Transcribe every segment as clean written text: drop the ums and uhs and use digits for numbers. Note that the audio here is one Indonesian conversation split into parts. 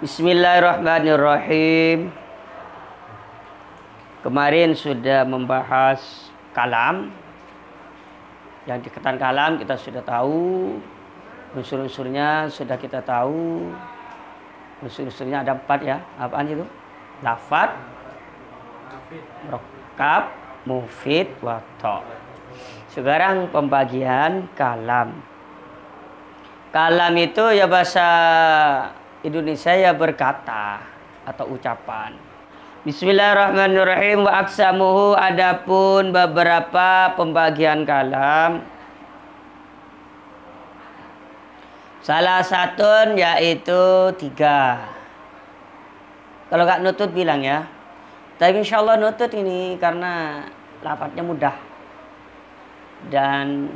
Bismillahirrahmanirrahim. Kemarin sudah membahas kalam. Yang dikatakan kalam kita sudah tahu. Unsur-unsurnya sudah kita tahu. Unsur-unsurnya ada 4 ya. Apaan itu? Lafad, murakkab, mufid, wato. Sekarang pembagian kalam. Kalam itu ya bahasa Indonesia ya berkata atau ucapan. Bismillahirrahmanirrahim. Wa aksamuhu, adapun beberapa pembagian kalam. Salah satu yaitu 3. Kalau nggak nutut bilang ya. Tapi insya Allah nutut ini karena lafadznya mudah dan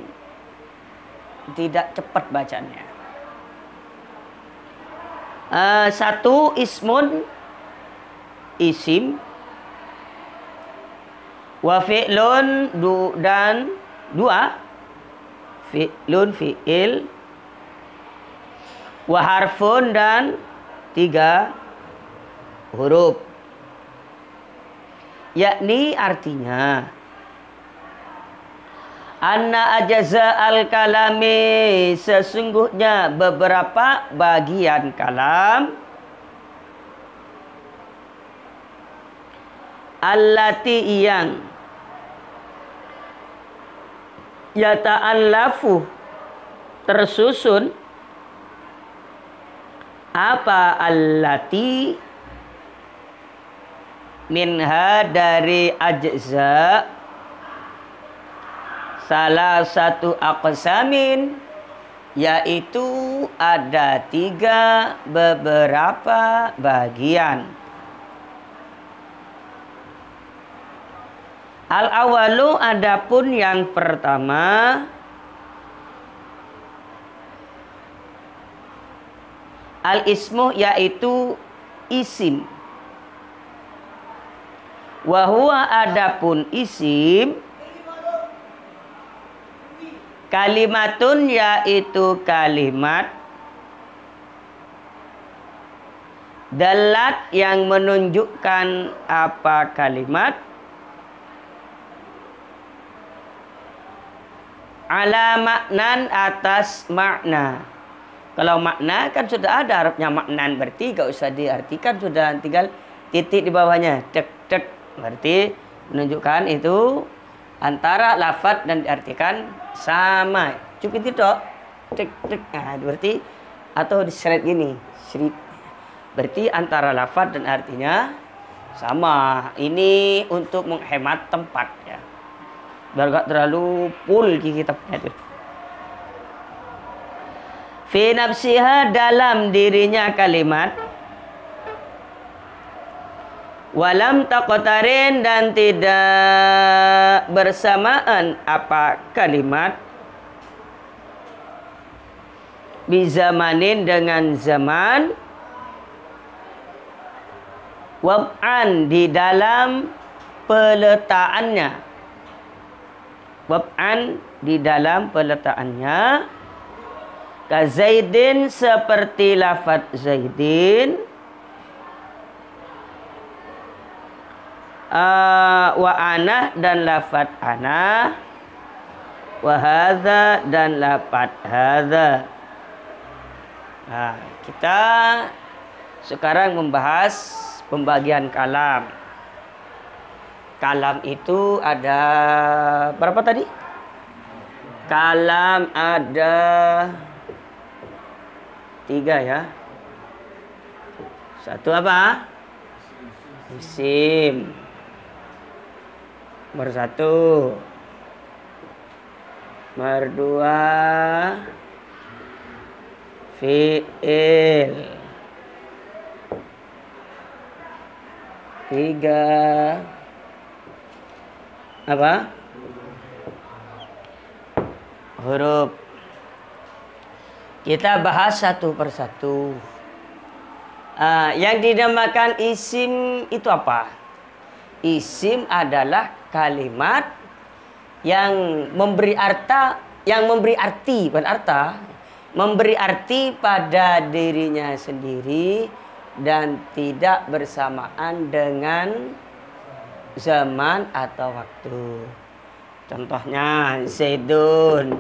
tidak cepat bacanya. 1 ismun, isim. Wa fi'lun, dan 2 fi'lun, fi'il. Wa harfun, dan 3 huruf. Yakni artinya anna ajaza al-kalami, sesungguhnya beberapa bagian kalam allati yang yata'allafu tersusun. Apa allati? Minha dari ajza salah satu aqsamin, yaitu ada 3 beberapa bagian. Al-awalu, adapun yang pertama, al-ismu, yaitu isim. Wahuwa, adapun isim, kalimatun, yaitu kalimat, dalat, yang menunjukkan apa kalimat, ala maknan, atas makna. Kalau makna kan sudah ada Arabnya maknan, berarti gak usah diartikan, sudah tinggal titik di bawahnya, tek tek, berarti menunjukkan itu antara lafaz dan diartikan sama. Cukup itu tok, tek tek. Nah, berarti atau diseret gini, seret. Berarti antara lafaz dan artinya sama. Ini untuk menghemat tempat ya. Biar gak terlalu full kitabnya itu. Fi nafsiha, dalam dirinya kalimat, walam taqtarin, dan tidak bersamaan apa kalimat, bizamanin, dengan zaman, wab'an, di dalam peletakannya, wab'an, di dalam peletakannya, ka zaidin, seperti lafaz zaidin, wa ana, dan lafaz ana, wa hadza, dan lafaz hadza. Nah, kita sekarang membahas pembagian kalam. Kalam itu ada berapa tadi? Kalam ada 3 ya. 1 apa? Isim. Nomor 1. Nomor 2 fi'il. 3 apa? Huruf. Kita bahas satu persatu. Yang dinamakan isim itu apa? Isim adalah kalimat yang memberi arti pada dirinya sendiri dan tidak bersamaan dengan zaman atau waktu. Contohnya Zaidun.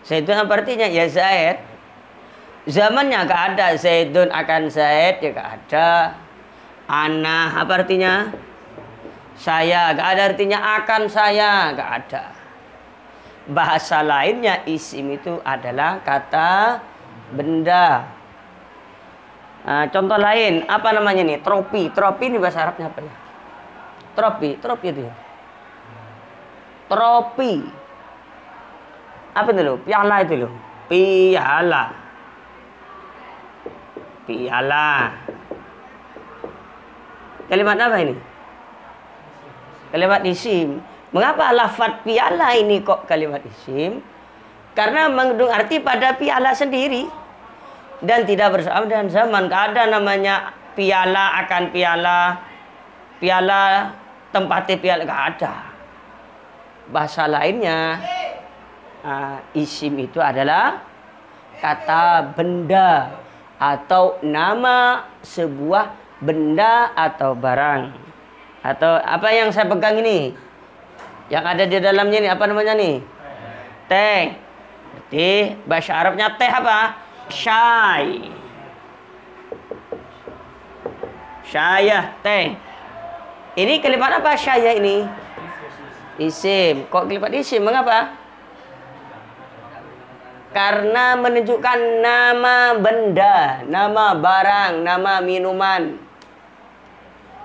Zaidun apa artinya? Ya Zaid. Zamannya gak ada. Zaidun akan Zaid ya gak ada. Ana apa artinya? Saya. Gak ada artinya akan saya. Gak ada. Bahasa lainnya isim itu adalah kata benda. Nah, contoh lain apa namanya nih? Tropi. Tropi ini bahasa Arabnya apa ya? Tropi. Tropi itu ya. Tropi. Apa itu loh? Piala itu loh. Piala. Piala. Kalimat apa ini? Kalimat isim. Mengapa lafaz piala ini kok kalimat isim? Karena mengandung arti pada piala sendiri dan tidak bersama dengan zaman. Gak ada namanya piala akan piala, piala tempatnya piala, gak ada. Bahasa lainnya isim itu adalah kata benda atau nama sebuah benda atau barang. Atau apa yang saya pegang ini, yang ada di dalamnya ini apa namanya nih? Teh. Berarti bahasa Arabnya teh apa? Syai. Syayah teh. Ini kalimat apa syayah ini? Isim. Kok kalimat isim? Mengapa? Karena menunjukkan nama benda, nama barang, nama minuman.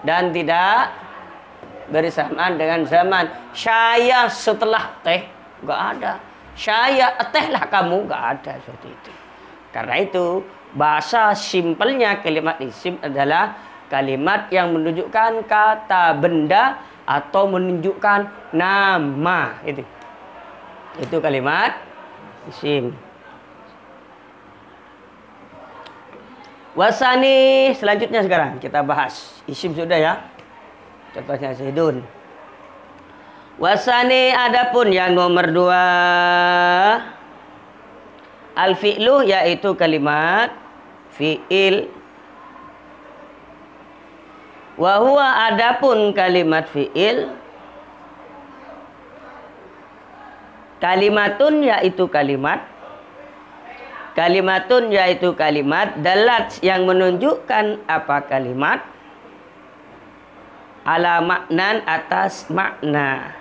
Dan tidak bersamaan dengan zaman. Syayah setelah teh, gak ada. Syayah teh lah kamu, gak ada seperti itu. Karena itu bahasa simpelnya kalimat isim adalah kalimat yang menunjukkan kata benda atau menunjukkan nama. Itu kalimat isim. Wasani, selanjutnya sekarang kita bahas isim sudah ya. Contohnya Zaidun. Wasani, adapun yang nomor 2 al-fi'lu, yaitu kalimat fi'il. Wa huwa, adapun kalimat fi'il, kalimatun, yaitu kalimat. Kalimatun, yaitu kalimat. Dalat, yang menunjukkan apa kalimat? Ala maknan, atas makna.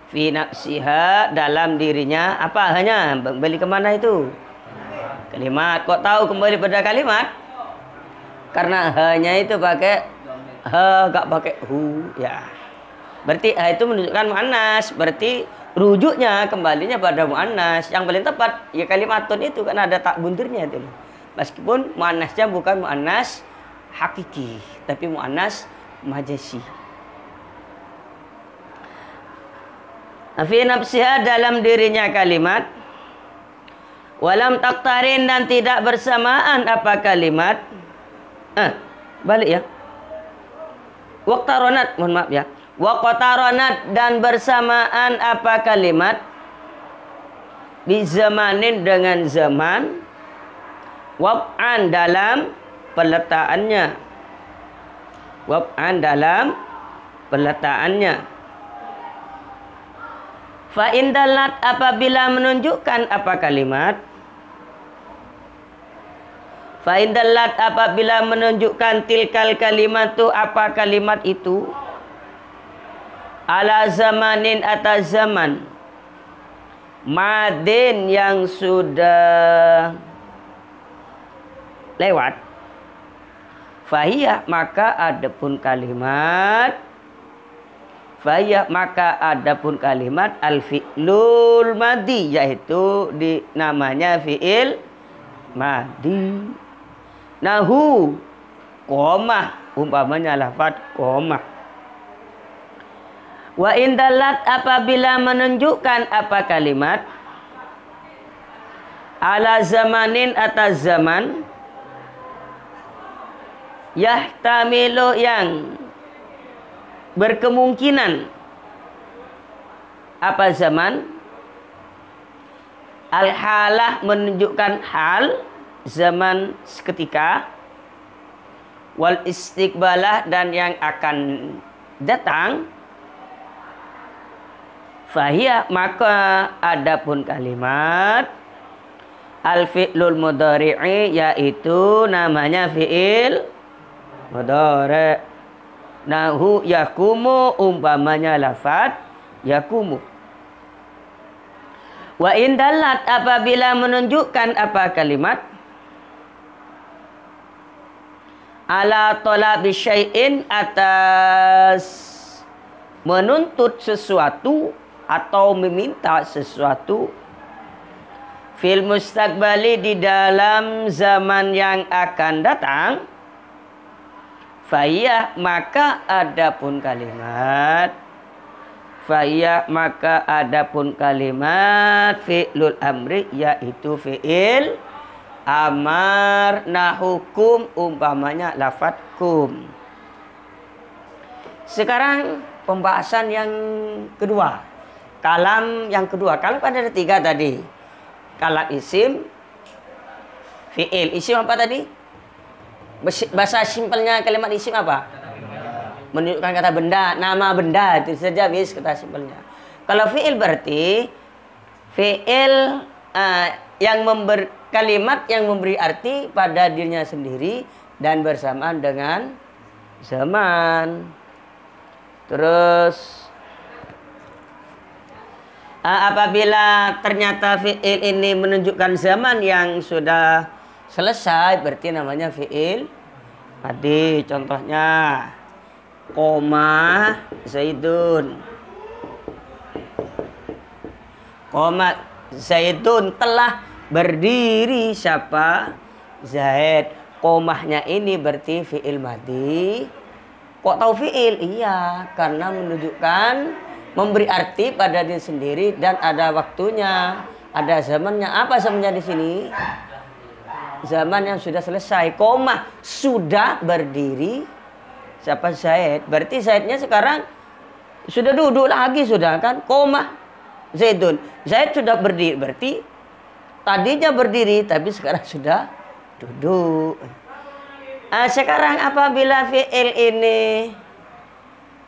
Fi nafsiha, dalam dirinya. Apa hanya? Kembali kemana itu? Kalimat. Kok tahu kembali pada kalimat? Karena hanya itu pakai ha, gak pakai hu ya. Berarti itu menunjukkan muannas. Berarti rujuknya kembalinya pada muannas. Yang paling tepat ya kalimatun itu, karena ada tak buntirnya itu. Meskipun muannasnya bukan muannas hakiki, tapi muannas majasi. Fi nafsiha, dalam dirinya kalimat. Walam taktarin, dan tidak bersamaan apa kalimat. Balik ya. Waqtaronat, mohon maaf ya. Waqtaronat, dan bersamaan apa kalimat? Di zamanin, dengan zaman. Wab'an, dalam peletakannya. Wab'an, dalam peletakannya. Fa'in dalat, apabila menunjukkan apa kalimat. Fa'in dalat, apabila menunjukkan tilkal kalimatu, apa kalimat itu. Ala zamanin, atas zaman. Madin, yang sudah lewat. Fahiyah, maka adapun kalimat. Fahiyah, maka adapun kalimat al-fi'lul madi, yaitu namanya fi'il madi. Nahu, qomah, umpamanya lafaz qomah. Wa indalat, apabila menunjukkan apa kalimat. Ala zamanin, atas zaman. Yahtamilu, yang berkemungkinan. Apa zaman? Al-halah, menunjukkan hal. zaman seketika, wal istiqbalah dan yang akan datang, fahiyah maka adapun kalimat al fi'lul mudhari'i yaitu namanya fi'il mudhari'. Nahu yakumu umpamanya lafad yakumu. Wa indalat apabila menunjukkan apa kalimat ala talabi syai'in atas menuntut sesuatu atau meminta sesuatu fil mustaqbali di dalam zaman yang akan datang, fa'iyah maka adapun kalimat fi'lul amri yaitu fi'il amar. Nah hukum umpamanya lafad kum. Sekarang pembahasan yang kedua, kalam yang kedua. Kalam kan ada 3 tadi. Kalam isim, fi'il. Isim apa tadi? Bahasa simpelnya kalimat isim apa? Menunjukkan kata benda, nama benda, itu saja bis kata simpelnya. Kalau fi'il berarti fi'il yang kalimat yang memberi arti pada dirinya sendiri dan bersamaan dengan zaman. Terus apabila ternyata fi'il ini menunjukkan zaman yang sudah selesai, berarti namanya fi'il madi. Contohnya koma Zaidun. Koma Zaidun telah berdiri siapa? Zaid. Komahnya ini berarti fi'il madi. Kok tahu fi'il? Iya, karena menunjukkan memberi arti pada diri sendiri dan ada waktunya, ada zamannya. Apa zamannya di sini? Zaman yang sudah selesai. Koma sudah berdiri siapa? Zaid. Berarti Zaidnya sekarang sudah duduk lagi sudah kan? Koma Zaidun. Zaid sudah berdiri, berarti tadinya berdiri tapi sekarang sudah duduk. Sekarang apabila fi'il ini,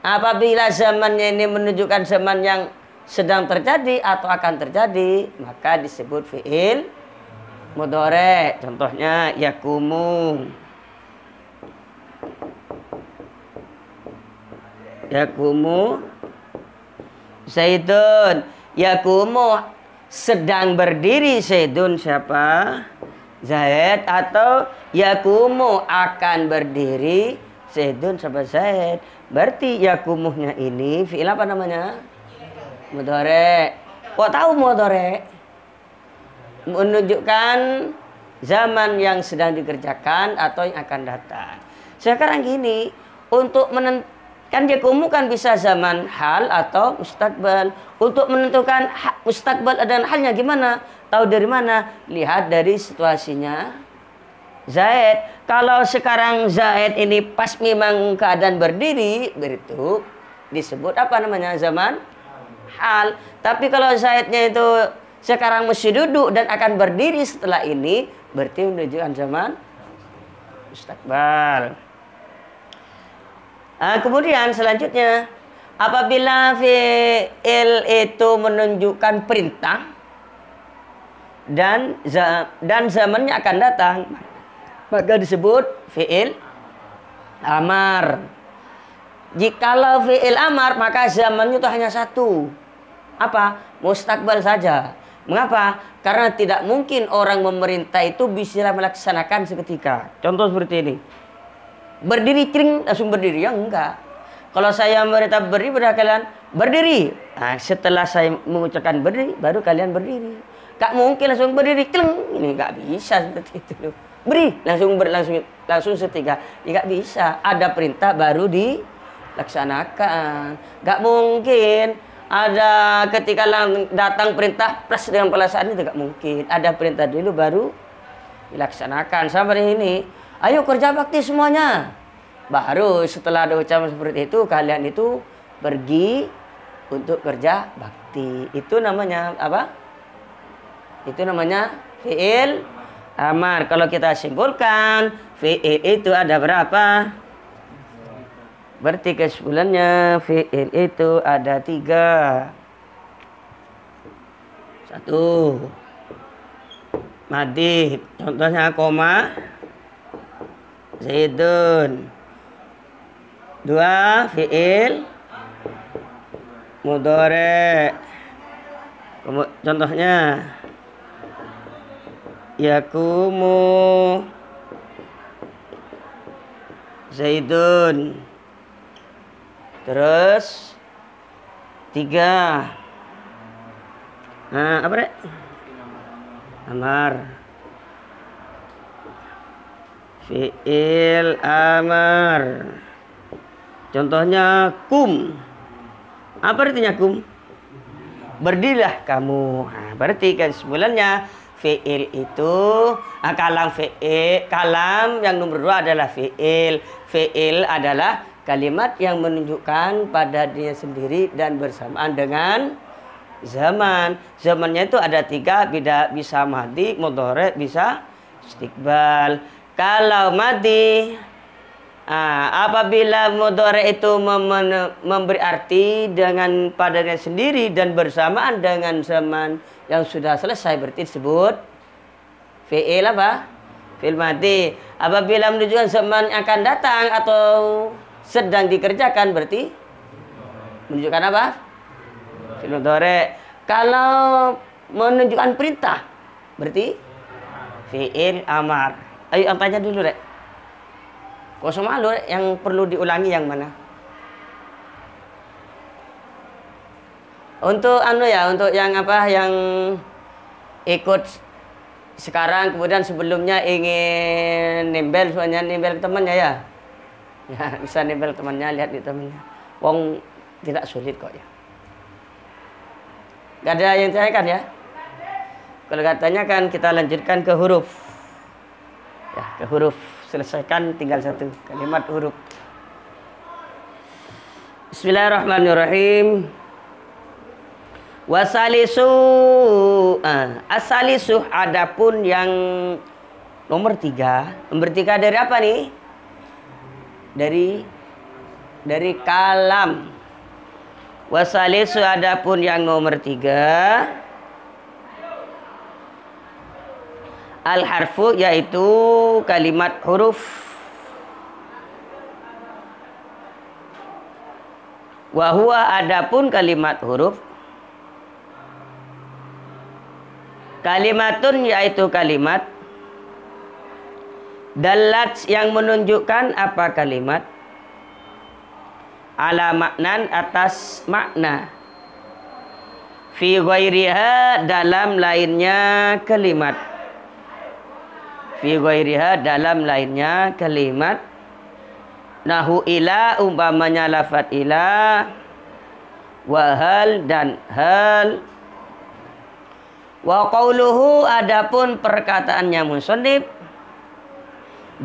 apabila zamannya ini menunjukkan zaman yang sedang terjadi atau akan terjadi, maka disebut fi'il mudhari'. Contohnya yakumu. Yakumu Zaidun. Yakumu sedang berdiri Zaidun siapa? Zaid. Atau yakumu akan berdiri Zaidun siapa? Zaid. Berarti yakumuhnya ini fi'il apa namanya? Mudhari'. Kok tahu mudhari'? Menunjukkan zaman yang sedang dikerjakan atau yang akan datang. Sekarang gini, untuk kan yakumu kan bisa zaman hal atau mustaqbal. Untuk menentukan mustaqbal dan halnya gimana? Tahu dari mana? Lihat dari situasinya Zaid. Kalau sekarang Zaid ini pas memang keadaan berdiri, itu disebut apa namanya? Zaman hal. Tapi kalau Zaidnya itu sekarang masih duduk dan akan berdiri setelah ini, berarti menunjukkan zaman mustaqbal. Kemudian selanjutnya, apabila fi'il itu menunjukkan perintah dan zamannya akan datang, maka disebut fi'il amar. Jikalau fi'il amar, maka zamannya itu hanya satu. Apa? Mustaqbal saja. Mengapa? Karena tidak mungkin orang memerintah itu bisa melaksanakan seketika. Contoh seperti ini. Berdiri kering langsung berdiri, ya enggak. Kalau saya merintah berdiri, pada kalian berdiri. Nah, setelah saya mengucapkan berdiri, baru kalian berdiri. Gak mungkin langsung berdiri kling. Ini gak bisa seperti itu. Beri langsung setika. Ya gak bisa. Ada perintah baru dilaksanakan. Gak mungkin ada ketika datang perintah plus dengan pelaksanaan, itu gak mungkin. Ada perintah dulu baru dilaksanakan. Sampai ini. Ayo kerja bakti semuanya. Baru setelah ada ucapan seperti itu, kalian itu pergi untuk kerja bakti. Itu namanya apa? Itu namanya fi'il amar. Kalau kita simpulkan, fi'il itu ada berapa? Berarti kesimpulannya fi'il itu ada 3. 1. Madi. Contohnya koma. Zaidun. 2. Fi'il mudhari'. Contohnya yakumu Zaidun. Terus 3. Nah, apa rek? Amar. Fi'il amar. Contohnya kum. Apa artinya kum? Berdirilah kamu. Nah, berarti kesimpulannya fi'il itu kalam yang nomor 2 adalah fi'il. Fi'il adalah kalimat yang menunjukkan pada dirinya sendiri dan bersamaan dengan zaman. Zamannya itu ada 3, bisa madi, mudhari, bisa istiqbal. Kalau madi, apabila mudhari itu memberi arti dengan padanya sendiri dan bersamaan dengan zaman yang sudah selesai, berarti disebut fi'il apa? Fi'il madi. Apabila menunjukkan zaman yang akan datang atau sedang dikerjakan, berarti menunjukkan apa? Fi'il mudhari. Kalau menunjukkan perintah, berarti fi'il amar. Ayo tanya dulu, Rek. Kosong malu, yang perlu diulangi yang mana? Untuk untuk yang apa, yang ikut sekarang kemudian sebelumnya ingin nembel, soalnya nembel ke temannya ya. Ya, bisa nembel temannya, lihat di temannya. Wong tidak sulit kok ya. Gak ada yang ditanyakan ya? Kalau katanya kan kita lanjutkan ke huruf. Ya, ke huruf. Selesaikan tinggal 1 kalimat huruf. Bismillahirrahmanirrahim. Wasalisu. Asalisu adapun yang nomor 3. Nomor 3 dari apa nih? Dari kalam. Wasalisu adapun yang nomor 3. Al-harfu yaitu kalimat huruf. Wahua adapun kalimat huruf. Kalimatun yaitu kalimat. Dalat yang menunjukkan apa kalimat? Ala maknan atas makna. Fi ghairiha dalam lainnya kalimat. Fi ghairiha dalam lainnya kalimat. Nahu ila umpamanya lafad ila. Wa hal dan hal. Wa qauluhu adapun perkataannya musannif.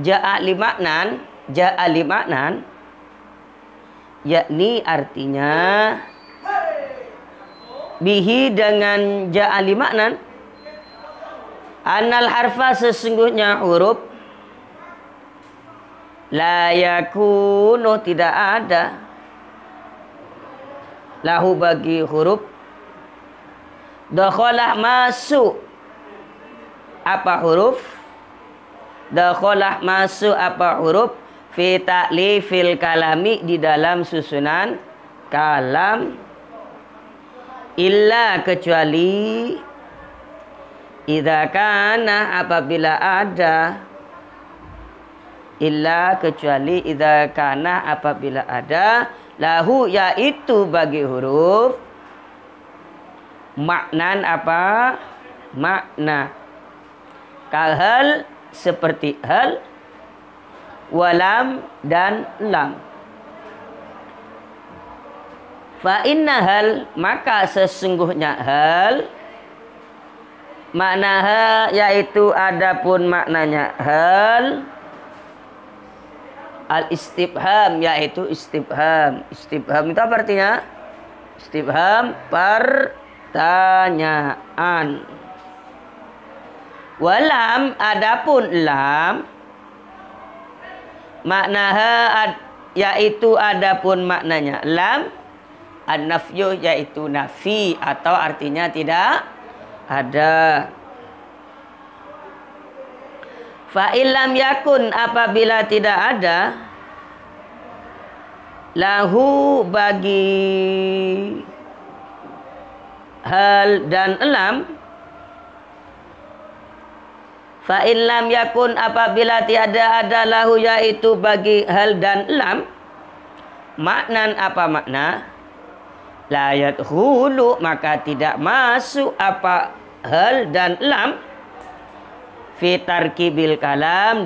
Ja'a limaknan. Ja'a limaknan. Yakni artinya bihi dengan ja'a limaknan. Anal harfa sesungguhnya huruf. La yakunu tidak ada. Lahu bagi huruf. Dakhalah masuk. Apa huruf? Dakhalah masuk apa huruf? Fi ta'lifil kalami di dalam susunan kalam. Illa kecuali idza kana apabila ada. Illa kecuali idza kana apabila ada. Lahu yaitu bagi huruf. Maknan apa? Makna. Kahal seperti hal. Walam dan lam. Fa inna hal maka sesungguhnya hal. Maknaha yaitu adapun maknanya hal. Al-istifham yaitu istifham. Istifham itu apa artinya? Istifham pertanyaan. Walam adapun lam maknaha yaitu adapun maknanya lam an-nafyu yaitu nafi atau artinya tidak ada. Fa illam yakun apabila tidak ada lahu bagi hal dan lam. Fa illam yakun apabila tiada ada lahu yaitu bagi hal dan lam. Maknan apa makna? La yadkhulu maka tidak masuk apa hal dan lam fi tarkibil kalam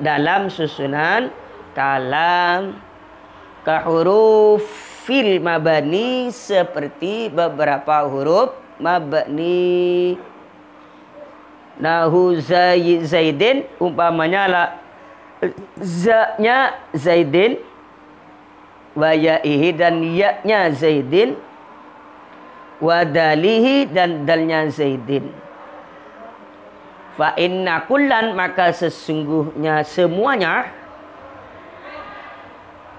dalam susunan kalam ka hurufil mabani seperti beberapa huruf mabni. Nahu zaidin umpamanya la za-nya zaidin wa ya'ihi dan ya-nya zaidin wa dalihi dan dalnya zaidin. Fa inna kullan maka sesungguhnya semuanya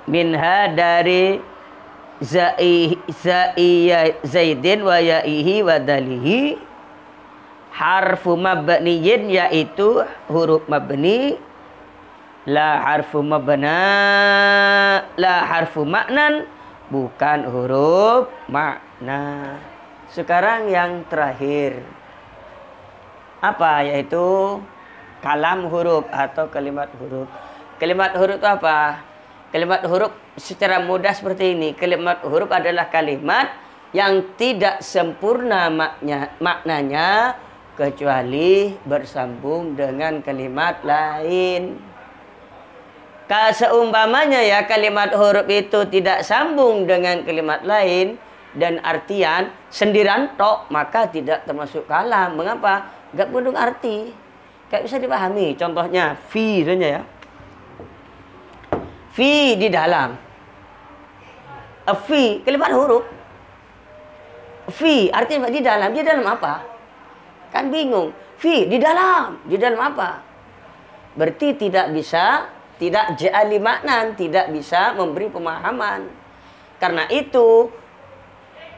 minha dari zaidin wa ya'ihi wa dalihi harfu mabniyin yaitu huruf mabni la harfu maknan bukan huruf makna. Sekarang yang terakhir apa yaitu kalam huruf atau kalimat huruf. Kalimat huruf itu apa? Kalimat huruf secara mudah seperti ini. Kalimat huruf adalah kalimat yang tidak sempurna maknanya kecuali bersambung dengan kalimat lain. Seumpamanya ya kalimat huruf itu tidak sambung dengan kalimat lain dan artian sendirian tok maka tidak termasuk kalam. Mengapa? Gak mengandung arti. Gak bisa dipahami. Contohnya fi saja ya. Fi di dalam. Fi kalimat huruf. Fi artinya di dalam. Di dalam apa? Kan bingung. Fi di dalam apa? Berarti tidak bisa, tidak ja'ali maknan, tidak bisa memberi pemahaman. Karena itu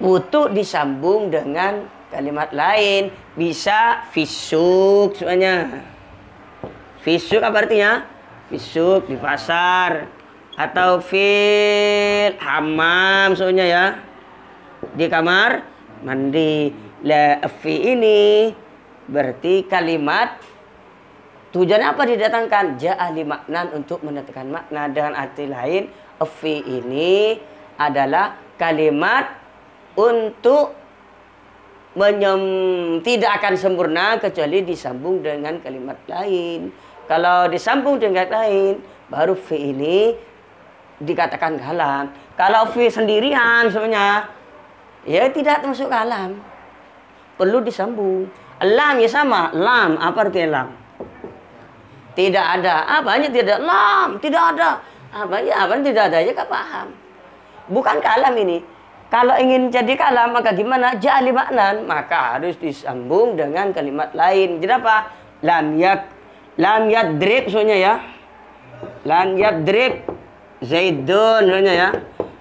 butuh disambung dengan kalimat lain. Bisa fisuk semuanya. Fisuk apa artinya? Fisuk di pasar atau fil hammam semuanya ya. Di kamar mandi. La fi ini berarti kalimat tujuannya apa didatangkan? Ja'ali maknan untuk mendatangkan makna. Dengan arti lain fi ini adalah kalimat untuk tidak akan sempurna kecuali disambung dengan kalimat lain. Kalau disambung dengan lain baru fi ini dikatakan kalam. Kalau fi sendirian sebenarnya ya tidak termasuk kalam. Perlu disambung. Lam ya sama. Lam apa artinya lam? Tidak ada. Apanya tidak? Lam tidak ada. Apanya tidak ada aja gak paham. Bukan kalam ini. Kalau ingin jadi kalam maka gimana? Ja'ali maknan. Maka harus disambung dengan kalimat lain. Jadi apa? Lam yadrib soalnya ya. Lam yadrib Zaidun soalnya ya.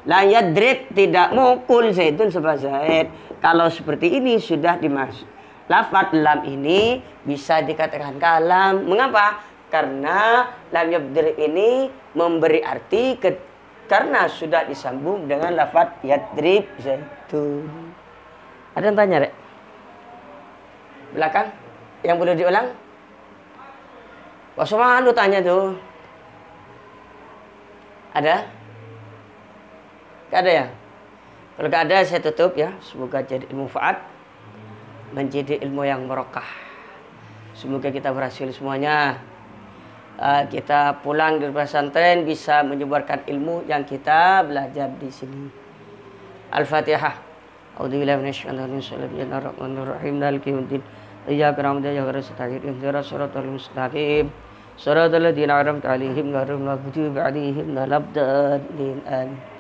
Lam yadrib tidak mukul Zaidun sebab Zaid. Kalau seperti ini sudah dimaksud. Lafaz lam ini bisa dikatakan kalam. Mengapa? Karena lam yadrib ini memberi arti karena sudah disambung dengan lafaz yadrib Zaidun. Ada yang tanya, Rek? Belakang? Yang boleh diulang? Wasman lu tanya tuh. Ada? Gak ada ya? Kalau gak ada saya tutup ya. Semoga jadi ilmu manfaat, menjadi ilmu yang barokah. Semoga kita berhasil semuanya. Kita pulang dari pesantren bisa menyebarkan ilmu yang kita belajar di sini. Al-Fatihah. A'udzubillahi minasyaitonir rajim. Bismillahirrahmanirrahim. Maliki yaumiddin. Iyyaka na'budu wa iyyaka nasta'in. Ihdinas siratal mustaqim. Shiratal ladzina an'amta 'alaihim ghairil maghdubi 'alaihim waladdallin. Amin.